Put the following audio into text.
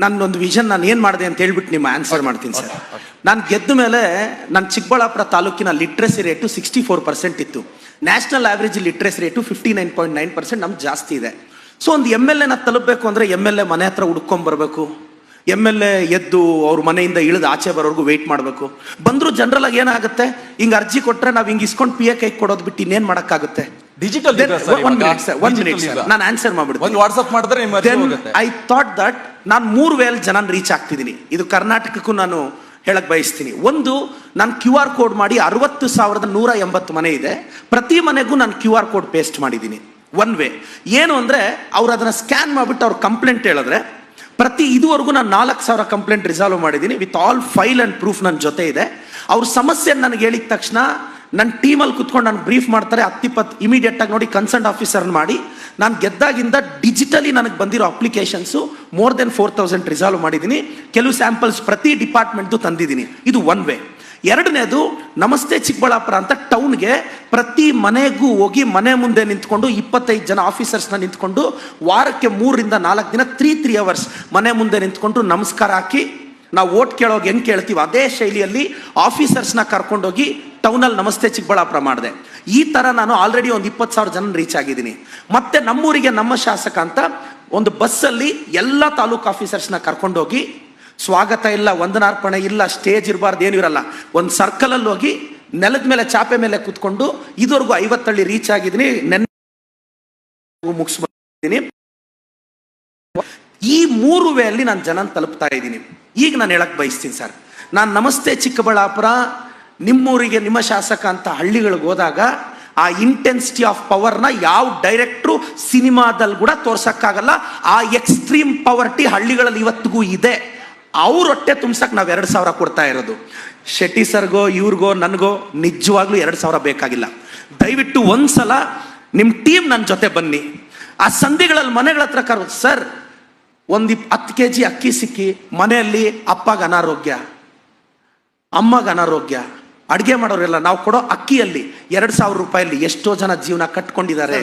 ನನ್ನೊಂದು ವಿಷನ್ ನಾನು ಏನು ಮಾಡಿದೆ ಅಂತ ಹೇಳ್ಬಿಟ್ಟು ನಿಮ್ಮ ಆನ್ಸರ್ ಮಾಡ್ತೀನಿ ಸರ್. ನಾನು ಗೆದ್ದ ಮೇಲೆ ನನ್ನ ಚಿಕ್ಕಬಳ್ಳಾಪುರ ತಾಲೂಕಿನ ಲಿಟ್ರಸಿ ರೇಟು 64% ಇತ್ತು. National average literacy rate 59.9%. ನಮ್ಗೆ ಜಾಸ್ತಿ ಇದೆ. ಸೊ ಒಂದು MLA ತಲುಪಬೇಕು ಅಂದರೆ MLA ಮನೆ ಹತ್ರ ಹುಡ್ಕೊಂಬರ್ಬೇಕು. MLA ಎದ್ದು ಅವ್ರ ಮನೆಯಿಂದ ಇಳಿದು ಆಚೆ ಬರೋರ್ಗು ವೆಯ್ಟ್ ಮಾಡಬೇಕು. ಬಂದರೂ ಜನರಲ್ ಆಗಿ ಏನಾಗುತ್ತೆ, ಹಿಂಗೆ ಅರ್ಜಿ ಕೊಟ್ಟರೆ ನಾವು ಹಿಂಗೆ ಇಸ್ಕೊಂಡು PA ಕೈ ಕೊಡೋದು ಬಿಟ್ಟು ಇನ್ನೇನು ಮಾಡೋಕ್ಕಾಗುತ್ತೆ? ಡಿಜಿಟಲ್ ನಾನು ಆನ್ಸರ್ ಮಾಡ್ಬಿಡ್ತೀನಿ. ವಾಟ್ಸ್ಆಪ್ ಮಾಡಿದ್ರೆ ಐ ಥಾಟ್ ದಟ್ ನಾನು 3 ವೇಲ್ ಜನ ರೀಚ್ ಆಗ್ತಿದ್ದೀನಿ. ಇದು ಕರ್ನಾಟಕಕ್ಕೂ ನಾನು ಹೇಳಕ್ ಬಯಸ್ತೀನಿ. ಒಂದು, ನಾನು QR ಕೋಡ್ ಮಾಡಿ 60,180 ಮನೆ ಇದೆ. ಪ್ರತಿ ಮನೆಗೂ ನಾನು QR ಕೋಡ್ ಪೇಸ್ಟ್ ಮಾಡಿದ್ದೀನಿ. ಒನ್ ವೇ ಏನು ಅಂದರೆ, ಅವ್ರು ಅದನ್ನು ಸ್ಕ್ಯಾನ್ ಮಾಡಿಬಿಟ್ಟು ಅವ್ರ ಕಂಪ್ಲೇಂಟ್ ಹೇಳಿದ್ರೆ, ಇದುವರೆಗೂ ನಾನು 4,000 ಕಂಪ್ಲೇಂಟ್ ರಿಸಾಲ್ವ್ ಮಾಡಿದ್ದೀನಿ with all file and proof ನನ್ನ ಜೊತೆ ಇದೆ. ಅವ್ರ ಸಮಸ್ಯೆ ನನಗೆ ಹೇಳಿದ ತಕ್ಷಣ ನನ್ನ ಟೀಮಲ್ಲಿ ಕುತ್ಕೊಂಡು ನಾನು ಬ್ರೀಫ್ ಮಾಡ್ತಾರೆ. 10-20 ಇಮಿಡಿಯೇಟಾಗಿ ನೋಡಿ ಕನ್ಸರ್ನ್ ಆಫೀಸರ್ನ ಮಾಡಿ, ನಾನು ಗೆದ್ದಾಗಿಂದ ಡಿಜಿಟಲಿ ನನಗೆ ಬಂದಿರೋ ಅಪ್ಲಿಕೇಶನ್ಸು ಮೋರ್ ದೆನ್ 4,000 ರಿಸಾಲ್ವ್ ಮಾಡಿದ್ದೀನಿ. ಕೆಲವು ಸ್ಯಾಂಪಲ್ಸ್ ಪ್ರತಿ ಡಿಪಾರ್ಟ್ಮೆಂಟ್ದು ತಂದಿದ್ದೀನಿ. ಇದು ಒನ್ ವೇ. ಎರಡನೇದು, ನಮಸ್ತೆ ಚಿಕ್ಕಬಳ್ಳಾಪುರ ಅಂತ ಟೌನ್ಗೆ ಪ್ರತಿ ಮನೆಗೂ ಹೋಗಿ ಮನೆ ಮುಂದೆ ನಿಂತ್ಕೊಂಡು 25 ಜನ ಆಫೀಸರ್ಸ್ನ ನಿಂತ್ಕೊಂಡು ವಾರಕ್ಕೆ 3ರಿಂದ 4 ದಿನ 3 ಅವರ್ಸ್ ಮನೆ ಮುಂದೆ ನಿಂತ್ಕೊಂಡು ನಮಸ್ಕಾರ ಹಾಕಿ, ನಾವು ಓಟ್ ಕೇಳೋಗಿ ಹೆಂಗೆ ಕೇಳ್ತೀವಿ ಅದೇ ಶೈಲಿಯಲ್ಲಿ ಆಫೀಸರ್ಸ್ನ ಕರ್ಕೊಂಡೋಗಿ ಟೌನಲ್ಲಿ ನಮಸ್ತೆ ಚಿಕ್ಕಬಳ್ಳಾಪುರ ಮಾಡಿದೆ. ಈ ಥರ ನಾನು ಆಲ್ರೆಡಿ ಒಂದು 20,000 ಜನ ರೀಚ್ ಆಗಿದ್ದೀನಿ. ಮತ್ತೆ ನಮ್ಮೂರಿಗೆ ನಮ್ಮ ಶಾಸಕ ಅಂತ ಒಂದು ಬಸ್ಸಲ್ಲಿ ಎಲ್ಲ ತಾಲೂಕು ಆಫೀಸರ್ಸ್ನ ಕರ್ಕೊಂಡೋಗಿ, ಸ್ವಾಗತ ಇಲ್ಲ, ವಂದನಾರ್ಪಣೆ ಇಲ್ಲ, ಸ್ಟೇಜ್ ಇರಬಾರ್ದು, ಏನೂ ಇರಲ್ಲ, ಒಂದು ಸರ್ಕಲಲ್ಲಿ ಹೋಗಿ ನೆಲದ ಮೇಲೆ ಚಾಪೆ ಮೇಲೆ ಕೂತ್ಕೊಂಡು ಇದುವರೆಗೂ 50 ಹಳ್ಳಿ ರೀಚ್ ಆಗಿದ್ದೀನಿ. ಮುಗಿಸ್ಬಿಟ್ಟಿದ್ದೀನಿ. ಈ 3 ವೇಯಲ್ಲಿ ನಾನು ಜನ ತಲುಪ್ತಾ ಇದ್ದೀನಿ. ಈಗ ನಾನು ಹೇಳಕ್ ಬಯಸ್ತೀನಿ ಸರ್, ನಾನು ನಮಸ್ತೆ ಚಿಕ್ಕಬಳ್ಳಾಪುರ ನಿಮ್ಮೂರಿಗೆ ನಿಮ್ಮ ಶಾಸಕ ಅಂತ ಹಳ್ಳಿಗಳಿಗೆ ಹೋದಾಗ ಆ ಇಂಟೆನ್ಸಿಟಿ ಆಫ್ ಪವರ್ನ ಯಾವ ಡೈರೆಕ್ಟ್ರು ಸಿನಿಮಾದಲ್ಲಿ ಕೂಡ ತೋರ್ಸಕ್ಕಾಗಲ್ಲ. ಆ ಎಕ್ಸ್ಟ್ರೀಮ್ ಪವರ್ಟಿ ಹಳ್ಳಿಗಳಲ್ಲಿ ಇವತ್ತಿಗೂ ಇದೆ. ಅವ್ರ ಹೊಟ್ಟೆ ತುಂಬ್ಸಕ್ಕೆ ನಾವು 2,000 ಕೊಡ್ತಾ ಇರೋದು. ಶೆಟ್ಟಿ ಸರ್ಗೋ ಇವ್ರಿಗೋ ನನಗೋ ನಿಜವಾಗ್ಲೂ 2,000 ಬೇಕಾಗಿಲ್ಲ. ದಯವಿಟ್ಟು ಒಂದ್ಸಲ ನಿಮ್ಮ ಟೀಮ್ ನನ್ನ ಜೊತೆ ಬನ್ನಿ. ಆ ಸಂಧಿಗಳಲ್ಲಿ ಮನೆಗಳ ಹತ್ರ ಕರೋದು, ಸರ್ ಒಂದು 10 kg ಅಕ್ಕಿ ಸಿಕ್ಕಿ ಮನೆಯಲ್ಲಿ ಅಪ್ಪಗೆ ಅನಾರೋಗ್ಯ, ಅಮ್ಮಗೆ ಅನಾರೋಗ್ಯ, ಅಡುಗೆ ಮಾಡೋರೆಲ್ಲ ನಾವು ಕೊಡೋ ಅಕ್ಕಿಯಲ್ಲಿ 2,000 ರೂಪಾಯಲ್ಲಿ ಎಷ್ಟೋ ಜನ ಜೀವನ ಕಟ್ಕೊಂಡಿದ್ದಾರೆ.